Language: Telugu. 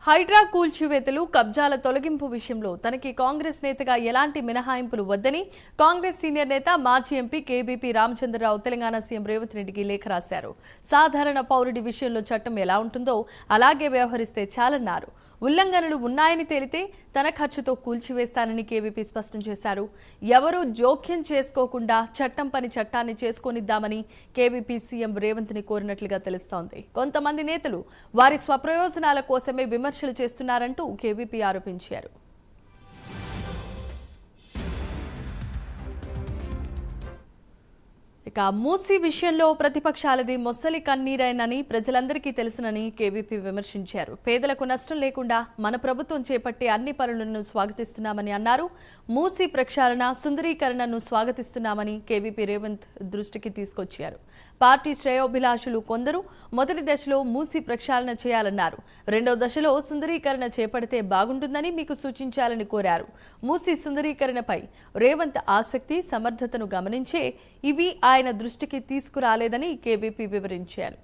హైడ్రా కూల్చివేతలు కబ్జాల తొలగింపు విషయంలో తనకి కాంగ్రెస్ నేతగా ఎలాంటి మినహాయింపులు వద్దని కాంగ్రెస్ సీనియర్ నేత మాజీ MP KBP Ramachandra Rao Telangana CM Revanth రెడ్డికి లేఖ రాశారు. సాధారణ పౌరుడి విషయంలో చట్టం ఎలా ఉంటుందో అలాగే వ్యవహరిస్తే చాలన్నారు. ఉల్లంఘనలు ఉన్నాయని తేలితే తన ఖర్చుతో కూల్చివేస్తానని కేబీపీ స్పష్టం చేశారు. ఎవరూ జోక్యం చేసుకోకుండా చట్టం పని చట్టాన్ని చేసుకొనిద్దామని కేబీపీ సీఎం రేవంత్ ని కోరినట్లుగా తెలుస్తోంది. కొంతమంది నేతలు వారి స్వప్రయోజనాల కోసమే విమర్శలు చేస్తున్నారంటూ కేబీపీ ఆరోపించారు. ఇక మూసీ విషయంలో ప్రతిపక్షాలది మొసలి కన్నీరేనని ప్రజలందరికీ తెలుసునని కేవీపీ విమర్శించారు. పేదలకు నష్టం లేకుండా మన ప్రభుత్వం చేపట్టే అన్ని పనులను స్వాగతిస్తున్నామని అన్నారు. మూసీ ప్రక్షాళన సుందరీకరణను స్వాగతిస్తున్నామని కేవీపీ రేవంత్ దృష్టికి తీసుకొచ్చారు. పార్టీ శ్రేయోభిలాషులు కొందరు మొదటి దశలో మూసీ ప్రక్షాళన చేయాలన్నారు. రెండో దశలో సుందరీకరణ చేపడితే బాగుంటుందని మీకు సూచించాలని కోరారు. మూసీ సుందరీకరణపై రేవంత్ ఆసక్తి సమర్థతను గమనించే ఇవి ఆయన దృష్టికి తీసుకురాలేదని కేవీపీ వివరించారు.